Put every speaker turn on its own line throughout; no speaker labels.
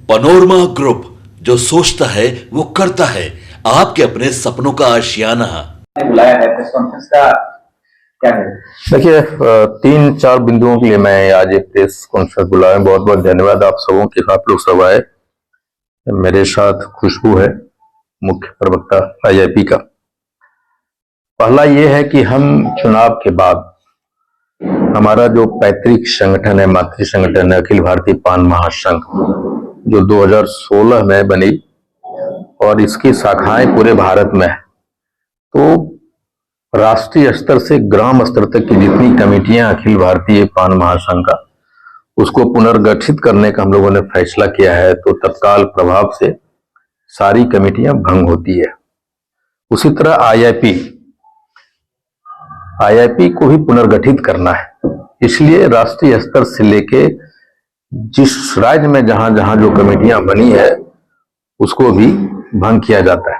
Panorama group, जो सोचता है वो करता है। आपके अपने सपनों का आशियाना।
बुलाया है प्रेस कॉन्फ्रेंस का, क्या है?
देखिए, 3-4 बिंदुओं के लिए मैं आज एक प्रेस कॉन्फ्रेंस बुलाया। बहुत बहुत धन्यवाद आप सबों के। आप लोग सब आए। मेरे साथ खुशबू है, मुख्य प्रवक्ता आईआईपी का। पहला ये है कि हम चुनाव के बाद हमारा जो पैतृक संगठन है, मातृ संगठन है अखिल भारतीय पान महासंघ, जो 2016 में बनी और इसकी शाखाएं पूरे भारत में है, तो राष्ट्रीय स्तर से ग्राम स्तर तक की जितनी कमेटियां अखिल भारतीय पान महासंघ का, उसको पुनर्गठित करने का हम लोगों ने फैसला किया है। तो तत्काल प्रभाव से सारी कमेटियां भंग होती है। उसी तरह आईआईपी को भी पुनर्गठित करना है, इसलिए राष्ट्रीय स्तर से लेके जिस राज्य में जहां जहां जो कमेटियां बनी है उसको भी भंग किया जाता है।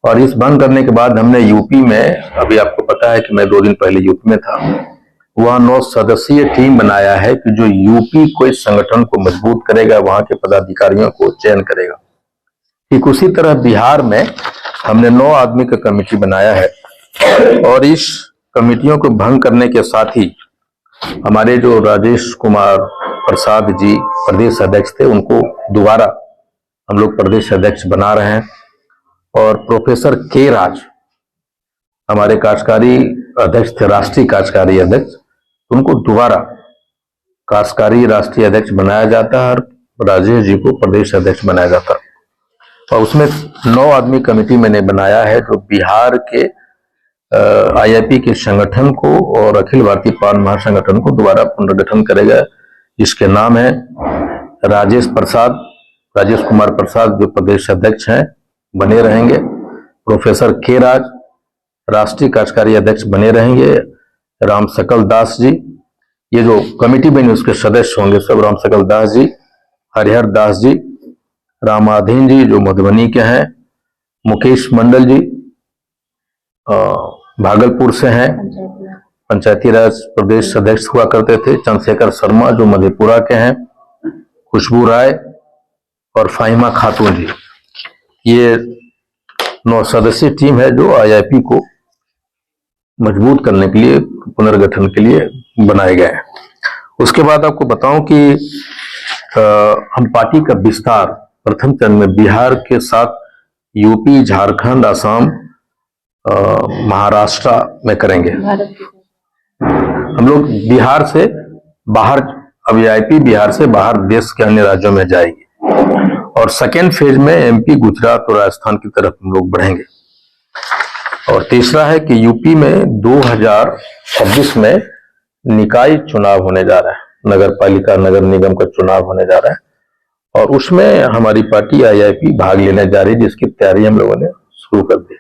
और इस भंग करने के बाद हमने यूपी में, अभी आपको पता है कि मैं 2 दिन पहले यूपी में था, वहां 9 सदस्यीय टीम बनाया है कि जो यूपी को इस संगठन को मजबूत करेगा, वहां के पदाधिकारियों को चयन करेगा। ठीक उसी तरह बिहार में हमने 9 आदमी का कमेटी बनाया है और इस कमेटियों को भंग करने के साथ ही हमारे जो राजेश कुमार प्रसाद जी प्रदेश अध्यक्ष थे, उनको दोबारा हम लोग प्रदेश अध्यक्ष बना रहे हैं। और प्रोफेसर के राज हमारे कार्यकारी अध्यक्ष थे, राष्ट्रीय कार्यकारी अध्यक्ष, उनको दोबारा कार्यकारी राष्ट्रीय अध्यक्ष बनाया जाता है और राजेश जी को प्रदेश अध्यक्ष बनाया जाता है। और उसमें 9 आदमी कमेटी मैंने बनाया है जो बिहार के आईआईपी के संगठन को और अखिल भारतीय पान महासंगठन को दोबारा पुनर्गठन करेगा, जिसके नाम है राजेश कुमार प्रसाद, जो प्रदेश अध्यक्ष हैं, बने रहेंगे। प्रोफेसर के राज राष्ट्रीय कार्यकारी अध्यक्ष बने रहेंगे। राम सकल दास जी, ये जो कमेटी बनी उसके सदस्य होंगे सब, राम सकल दास जी, हरिहर दास जी, रामाधीन जी जो मधुबनी के हैं, मुकेश मंडल जी भागलपुर से हैं, पंचायती राज प्रदेश अध्यक्ष हुआ करते थे, चंद्रशेखर शर्मा जो मधेपुरा के हैं, खुशबू राय और फाहिमा खातून जी। ये 9 सदस्यीय टीम है जो आईआईपी को मजबूत करने के लिए, पुनर्गठन के लिए बनाए गए हैं। उसके बाद आपको बताऊं कि हम पार्टी का विस्तार प्रथम चरण में बिहार के साथ यूपी, झारखंड, असम, महाराष्ट्र में करेंगे। हम लोग बिहार से बाहर, अब आईआईपी बिहार से बाहर देश के अन्य राज्यों में जाएगी और सेकेंड फेज में एमपी, गुजरात और राजस्थान की तरफ हम लोग बढ़ेंगे। और तीसरा है कि यूपी में 2026 में निकाय चुनाव होने जा रहा है, नगर पालिका, नगर निगम का चुनाव होने जा रहा है और उसमें हमारी पार्टी आईआईपी भाग लेने जा रही है, जिसकी तैयारी हम लोगों ने शुरू कर दी।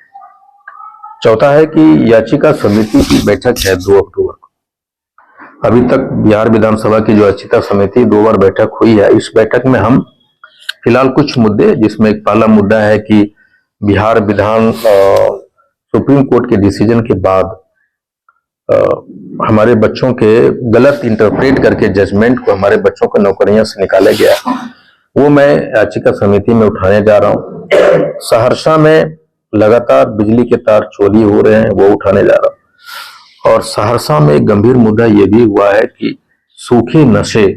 चौथा है कि याचिका समिति की बैठक है 2 अक्टूबर को। अभी तक बिहार विधानसभा की जो याचिका समिति 2 बार बैठक हुई है, इस बैठक में हम फिलहाल कुछ मुद्दे, जिसमें एक पहला मुद्दा है कि बिहार विधान सुप्रीम कोर्ट के डिसीजन के बाद हमारे बच्चों के गलत इंटरप्रेट करके जजमेंट को हमारे बच्चों को नौकरियों से निकाला गया, वो मैं याचिका समिति में उठाने जा रहा हूँ। सहरसा में लगातार बिजली के तार चोरी हो रहे हैं, वो उठाने जा रहा हूँ। और सहरसा में एक गंभीर मुद्दा ये भी हुआ है कि सूखे नशे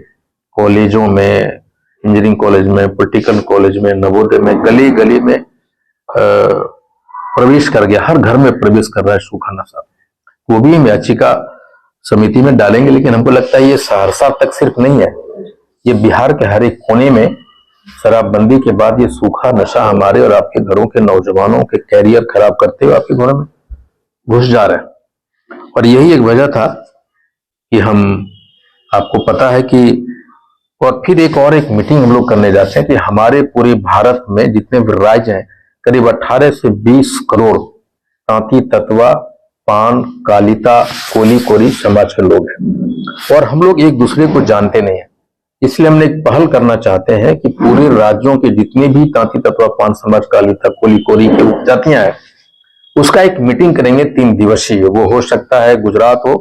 कॉलेजों में, इंजीनियरिंग कॉलेज में, पॉलिटिकल कॉलेज में, नवोदय में, गली गली में प्रवेश कर गया, हर घर में प्रवेश कर रहा है सूखा नशा। वो भी हम याचिका समिति में डालेंगे, लेकिन हमको लगता है ये सहरसा तक सिर्फ नहीं है, ये बिहार के हर एक कोने में शराबबंदी के बाद ये सूखा नशा हमारे और आपके घरों के नौजवानों के कैरियर खराब करते हुए आपके घरों में घुस जा रहा है। और यही एक वजह था कि हम, आपको पता है कि, और फिर एक मीटिंग हम लोग करने जाते हैं कि हमारे पूरे भारत में जितने भी राज्य हैं, करीब 18 से 20 करोड़ तांती तत्वा, पान, कालिता, कोली कोरी समाज के लोग हैं और हम लोग एक दूसरे को जानते नहीं है। इसलिए हमने एक पहल करना चाहते हैं कि पूरे राज्यों के जितने भी तांती तत्वा, पान समाज, कालिता, कोली कोरी के उपजातियां हैं, उसका एक मीटिंग करेंगे 3 दिवसीय। वो हो सकता है गुजरात हो,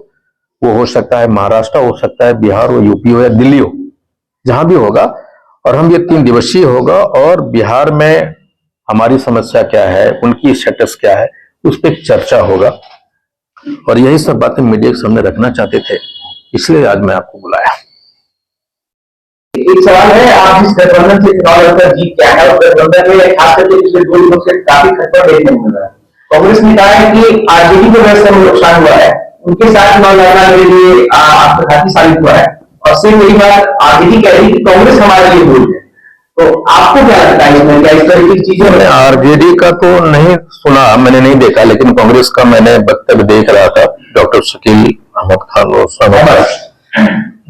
वो हो सकता है महाराष्ट्र, हो सकता है बिहार हो, यूपी हो या दिल्ली हो, जहां भी होगा। और हम ये 3 दिवसीय होगा और बिहार में हमारी समस्या क्या है, उनकी स्टेटस क्या है, उस पर चर्चा होगा। और यही सब बातें मीडिया के सामने रखना चाहते थे, इसलिए आज मैं आपको बुलाया।
एक सवाल है, आप जिस गठबंधन से चुनाव लड़कर जीत के आए हैं, उस गठबंधन में खास करके पिछले 2 दिनों से काफी खतरा देखने को मिल रहा है। कांग्रेस ने कहा है कि आरजेडी को वैसे नुकसान हुआ है, उनके साथ चुनाव लड़ना मेरे लिए आत्मघाती साबित हुआ है। और सिर्फ वही बात आरजेडी कह रही है कि कांग्रेस हमारे लिए भूल है। तो आपको क्या लगता है इसमें, क्या इस तरह की चीजें?
मैंने आरजेडी का तो नहीं सुना, मैंने नहीं देखा, लेकिन कांग्रेस का मैंने वक्तव्य देख रहा था। डॉक्टर शकील अहमद खान,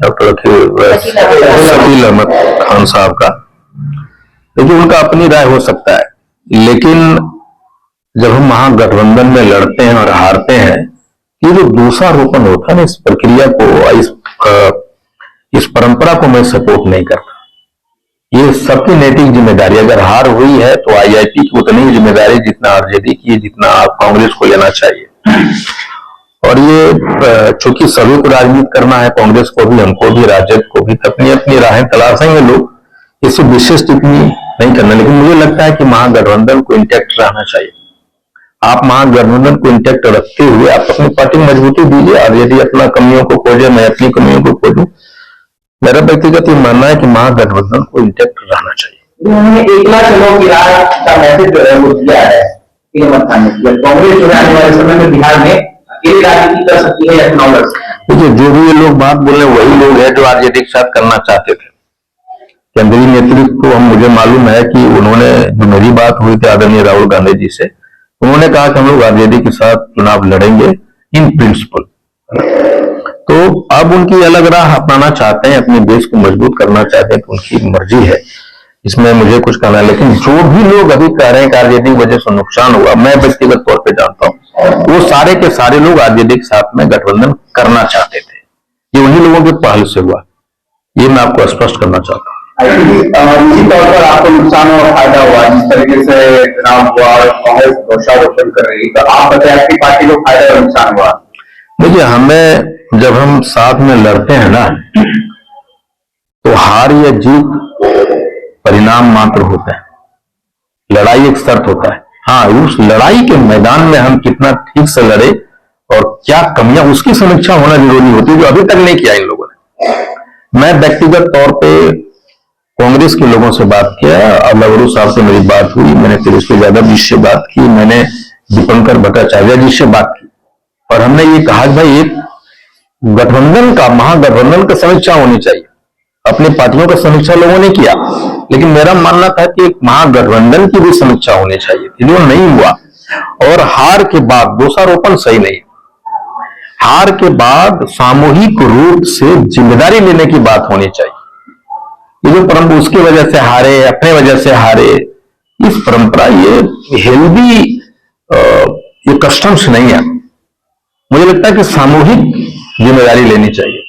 डॉक्टर शकील अहमद खान साहब का, देखिए उनका अपनी राय हो सकता है, लेकिन जब हम महागठबंधन में लड़ते हैं और हारते हैं, ये जो दोषारोपण होता है ना, इस प्रक्रिया को, इस परंपरा को मैं सपोर्ट नहीं करता। ये सबकी नैतिक जिम्मेदारी, अगर हार हुई है तो आईआईपी की उतनी ही जिम्मेदारी जितना आरजेडी की, जितना कांग्रेस को लेना चाहिए। और ये चूंकि सभी को राजनीति करना है, कांग्रेस को भी, हमको भी, राजद को भी, अपनी अपनी राहें तलाशेंगे लोग, इससे विशेष टिप्पणी नहीं करना। लेकिन मुझे लगता है कि महागठबंधन को इंटैक्ट रहना चाहिए। आप महागठबंधन को इंटैक्ट रखते हुए आप अपनी पार्टी में मजबूती दीजिए। आरजेडी अपना कमियों को खोजे, मैं अपनी कमियों को खोजूं। मेरा व्यक्तिगत ये मानना है कि महागठबंधन को इंटैक्ट रहना चाहिए।
उन्होंने एकला चलो की राह का मैसेज जो है वो दिया है कांग्रेस जो है आने वाले समय में बिहार में अकेली राजनीति कर सकती है या चुनाव लड़ सकती है।
देखिए, जो भी ये लोग बात बोले वही लोग हैं जो आरजेडी के साथ करना चाहते थे। केंद्रीय नेतृत्व को मुझे मालूम है कि उन्होंने, जो मेरी बात हुई थी आदरणीय राहुल गांधी जी से, उन्होंने कहा कि हम लोग आरजेडी के साथ चुनाव लड़ेंगे इन प्रिंसिपल। तो अब उनकी अलग राह अपनाना चाहते हैं, अपने देश को मजबूत करना चाहते हैं, तो उनकी मर्जी है, इसमें मुझे कुछ कहना है। लेकिन जो भी लोग अभी कह रहे हैं कि आरजेडी की वजह से नुकसान हुआ, मैं व्यक्तिगत तौर पे जानता हूं, वो सारे के सारे लोग आरजेडी के साथ में गठबंधन करना चाहते थे। ये उन्हीं लोगों के पहल से हुआ, ये मैं आपको स्पष्ट करना चाहता हूँ।
निश्चित तौर पर आपको नुकसान और फायदा हुआ, जिस तरीके से चुनाव हुआ और कांग्रेस दोषारोपण कर रही, तो आप बताएं आपकी पार्टी को फायदा और नुकसान हुआ?
देखिए, हमें जब हम साथ में लड़ते हैं ना, तो हार या जीत परिणाम मात्र होता है, लड़ाई एक शर्त होता है। हाँ, उस लड़ाई के मैदान में हम कितना ठीक से लड़े और क्या कमियां, उसकी समीक्षा होना जरूरी होती है, जो अभी तक नहीं किया इन लोगों ने। मैं व्यक्तिगत तौर पे कांग्रेस के लोगों से बात किया, लवरू साहब से मेरी बात हुई, मैंने तेजस्वी यादव जी से बात की, मैंने दीपंकर भट्टाचार्य जी से बात की, और हमने ये कहा कि भाई एक गठबंधन का, महागठबंधन का समीक्षा होनी चाहिए। अपनी पार्टियों का समीक्षा लोगों ने किया, लेकिन मेरा मानना था कि एक महागठबंधन की भी समीक्षा होनी चाहिए, जो नहीं हुआ। और हार के बाद दोषारोपण सही नहीं, हार के बाद सामूहिक रूप से जिम्मेदारी लेने की बात होनी चाहिए। ये जो परंपरा, उसकी वजह से हारे, अपने वजह से हारे, इस परंपरा, ये हेल्दी, ये कस्टम्स नहीं है। मुझे लगता है कि सामूहिक जिम्मेदारी लेनी चाहिए।